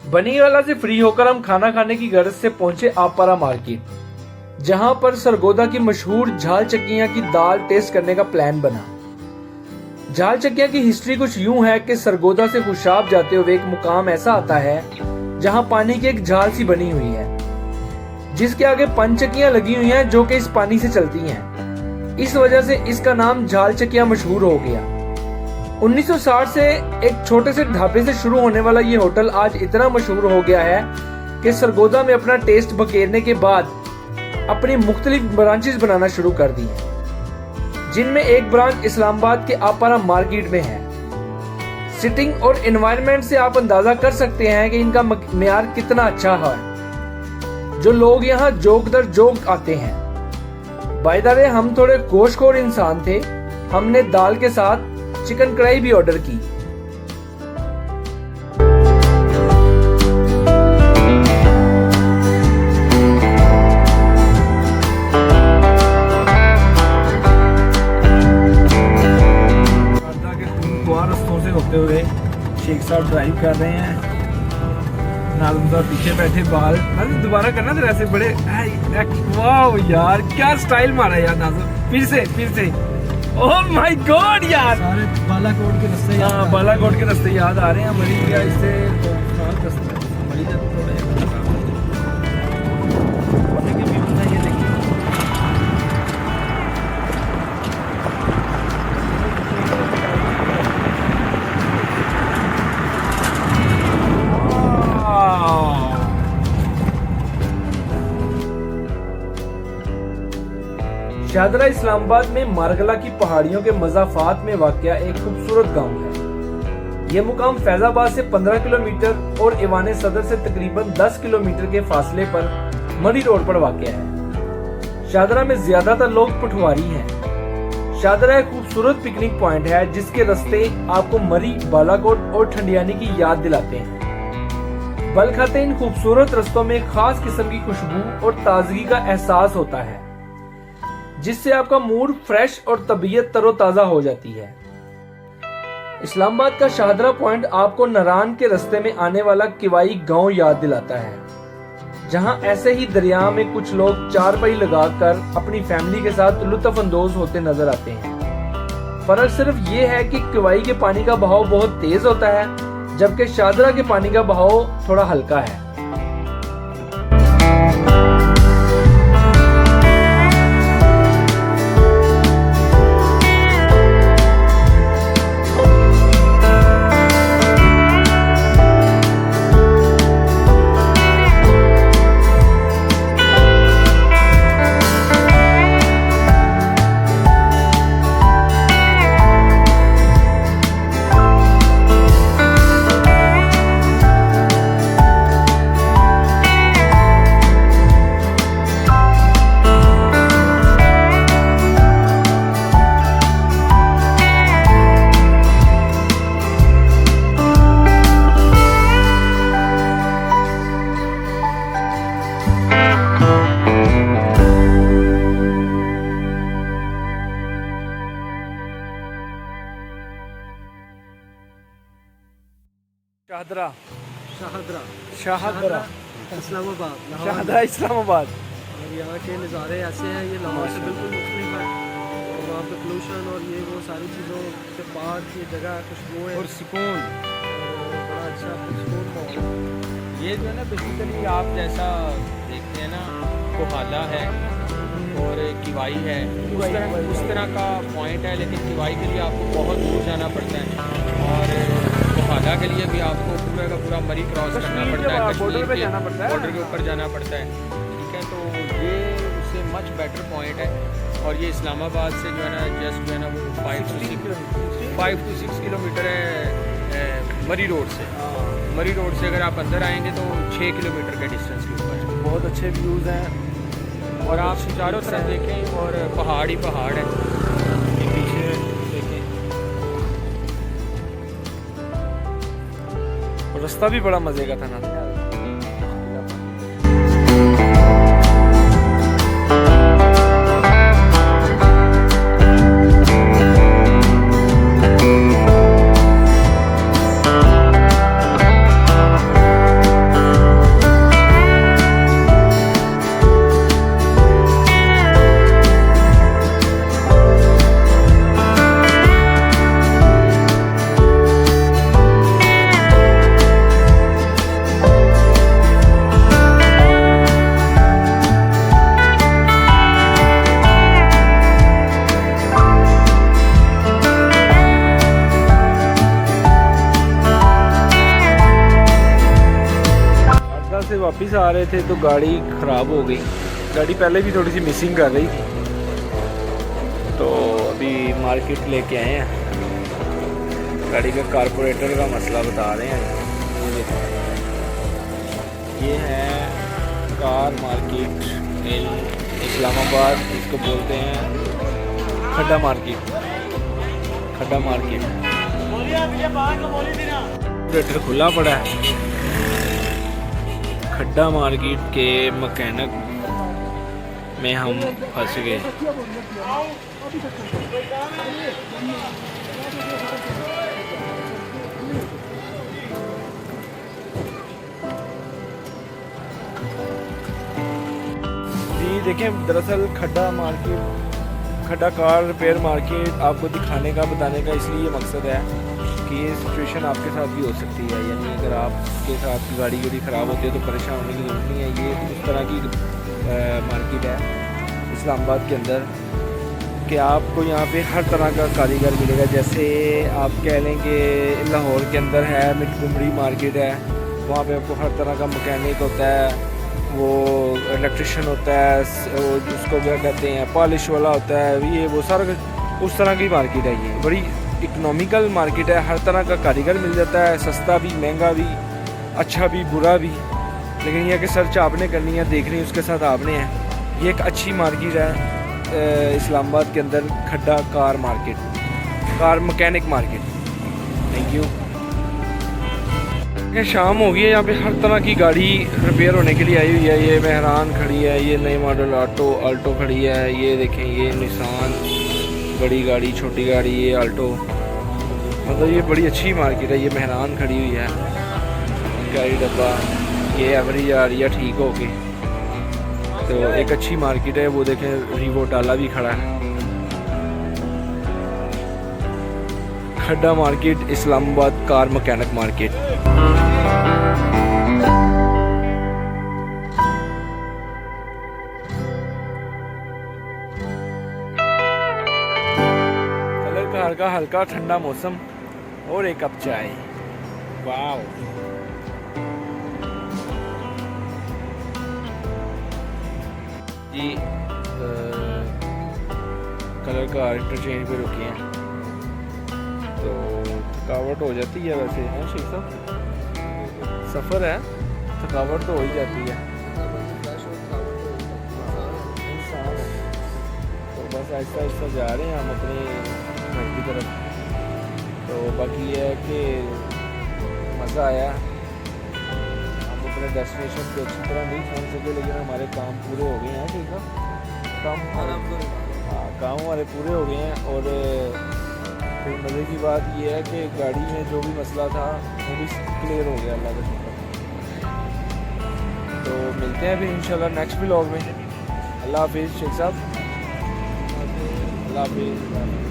बनीवाला से फ्री होकर हम खाना खाने की गर्ज से पहुंचे आपारा मार्केट, जहां पर सरगोदा की मशहूर झाल चक्कियां की दाल टेस्ट करने का प्लान बना। झाल चक्कियां की हिस्ट्री कुछ यूं है कि सरगोदा से खुशाब जाते हुए एक मुकाम ऐसा आता है जहां पानी की एक झाल सी बनी हुई है, जिसके आगे पंचक्कियां लगी हुई हैं जो कि इस पानी से चलती हैं। इस वजह से इसका नाम झाल चक्कियां मशहूर हो गया। 1960 से एक छोटे से ढाबे से शुरू होने वाला ये होटल आज इतना मशहूर हो गया है कि सरगोदा में अपना टेस्ट बखेरने के बाद अपनी मुख्तलिफ ब्रांचेस बनाना शुरू कर दी हैं, जिनमें एक ब्रांच इस्लामाबाद के आपारा मार्केट में है। सिटिंग और एनवायरनमेंट से आप अंदाजा कर सकते हैं कि इनका मेयार कितना अच्छा है, जो लोग यहाँ जोक दर जोक आते हैं। बाय द वे, हम थोड़े गोश्तखोर इंसान थे, हमने दाल के साथ चिकन कढ़ाई भी ऑर्डर की। रस्तों से होते हुए शेख साहब ड्राइव कर रहे हैं, नाज़िम साहब पीछे बैठे बाल। नाज़िम दोबारा करना तेरे ऐसे बड़े, वाह यार क्या स्टाइल मारा यार नाज़िम, फिर से ओह माय गॉड यार, सारे बालाकोट के रास्ते बालाकोट के रास्ते याद आ रहे हैं। मरी गया इससे तो मरी थोड़े शाहदरा इस्लामाबाद में मारगला की पहाड़ियों के मज़ाफ़ात में वाक़या एक खूबसूरत गांव है। यह मुकाम फैजाबाद से 15 किलोमीटर और ईवान सदर से तकरीबन 10 किलोमीटर के फासले पर मरी रोड पर वाक़या है। शाहदरा में ज्यादातर लोग पटवारी हैं। शाहदरा एक खूबसूरत पिकनिक पॉइंट है जिसके रास्ते आपको मरी, बालाकोट और ठंडियानी की याद दिलाते हैं। बल खाते इन खूबसूरत रास्तों में खास किस्म की खुशबू और ताजगी का एहसास होता है, जिससे आपका मूड फ्रेश और तबीयत तरोताजा हो जाती है। इस्लामाबाद का शाहदरा पॉइंट आपको नरान के रास्ते में आने वाला किवाई गांव याद दिलाता है, जहां ऐसे ही दरिया में कुछ लोग चारपाई लगाकर अपनी फैमिली के साथ लुत्फ अंदोज होते नजर आते हैं। फर्क सिर्फ ये है कि किवाई के पानी का बहाव बहुत तेज होता है, जबकि शाहदरा के पानी का बहाव थोड़ा हल्का है। शाहदरा इस्लामाबाद, शाहदरा इस्लामाबाद। और यहाँ के नज़ारे ऐसे हैं, ये लाहौर से बिल्कुल मुख्तलिफ है। और वहाँ पे पोल्यूशन और ये वो सारी चीज़ों से पार्क की जगह, खुशबू और सुकून, बड़ा अच्छा सुकून माहौल। ये जो है ना बेसिकली आप जैसा देखते हैं ना, कोहाला है और किवाई है, उस तरह का पॉइंट है। लेकिन किवाई के लिए आपको बहुत दूर जाना पड़ता है और कोहाला के लिए भी आपको पूरा का पूरा मरी क्रॉस करना पड़ता है, बॉर्डर पे जाना पड़ता है, बॉर्डर के ऊपर जाना पड़ता है। ठीक है, तो ये उससे मच बेटर पॉइंट है। और ये इस्लामाबाद से जो है ना जस्ट जो है ना वो 5 to 6 किलोमीटर है मरी रोड से। मरी रोड से अगर आप अंदर आएंगे तो 6 किलोमीटर के डिस्टेंस के ऊपर है। बहुत अच्छे व्यूज हैं और आप चारों तरफ देखें और पहाड़ ही पहाड़ है। ये पीछे देखें, रास्ता भी बड़ा मजे का था ना। से वापस आ रहे थे तो गाड़ी ख़राब हो गई। गाड़ी पहले भी थोड़ी सी मिसिंग कर रही थी, तो अभी मार्केट लेके आए हैं। गाड़ी का कारपोरेटर का मसला बता रहे हैं। ये देखो, ये है कार मार्केट इन इस्लामाबाद, इसको बोलते हैं खड्डा मार्केट। खड्डा मार्केट कारपोरेटर खुला पड़ा है। खड्डा मार्केट के मैकेनिक में हम फंस गए। जी देखें, दरअसल खड्डा मार्केट, खड्डा कार रिपेयर मार्केट आपको दिखाने का, बताने का इसलिए मकसद है कि ये सिचुएशन आपके साथ भी हो सकती है। यानी अगर आपके साथ गाड़ी ख़राब होती है तो परेशान होने की ज़रूरत नहीं है। ये उस तरह की मार्केट है इस्लामाबाद के अंदर कि आपको यहाँ पे हर तरह का कारीगर मिलेगा। जैसे आप कह लें कि लाहौर के अंदर है मिठगुमरी मार्केट है, वहाँ पे आपको हर तरह का मैकेनिक होता है, वो इलेक्ट्रिशियन होता है, वो उसको क्या कहते हैं पॉलिश वाला होता है, ये वो सारा उस तरह की मार्केट है। ये बड़ी इकोनॉमिकल मार्केट है, हर तरह का कारीगर मिल जाता है, सस्ता भी, महंगा भी, अच्छा भी, बुरा भी। लेकिन यह कि सर्च आपने करनी है, देखनी उसके साथ आपने है। ये एक अच्छी मार्केट है इस्लामाबाद के अंदर, खड्डा car market, car mechanic market. Thank you. शाम हो गई है, यहाँ पे हर तरह की गाड़ी रिपेयर होने के लिए आई हुई है। ये मेहरान खड़ी है, ये नई मॉडल आल्टो खड़ी है। ये देखें, ये निसान, बड़ी गाड़ी, छोटी गाड़ी, ये आल्टो, मतलब ये बड़ी अच्छी मार्केट है। ये मेहरान खड़ी हुई है, गाड़ी डब्बा, ये एवरेज आ रही है ठीक हो के। तो एक अच्छी मार्केट है। वो देखें, रीवो टाला भी खड़ा है। खड्डा market, Islamabad car mechanic market. Colour car का हल्का ठंडा मौसम और एक कप चाय। वाव, जी कलर कार इंटरचेंज पे रुके हैं तो थकावट हो जाती है। वैसे है शेख साहब, सफ़र है, थकावट तो हो ही जाती है, इंसान है। तो बस आहिस्ता आहिस्ता जा रहे हैं हम अपने घर की तरफ। तो बाकी ये है कि मज़ा आया। हम अपने डेस्टिनेशन पे अच्छी तरह नहीं पहुंच सके, लेकिन हमारे काम पूरे हो गए हैं। ठीक है, काम हमारे पूरे हो गए हैं। और फिर मज़े की बात यह है कि गाड़ी में जो भी मसला था वो भी क्लियर हो गया, अल्लाह का शुक्र। तो मिलते हैं फिर इंशाल्लाह नेक्स्ट व्लॉग में। अल्लाह हाफिज़ शेख साहब, अल्लाह हाफिज़।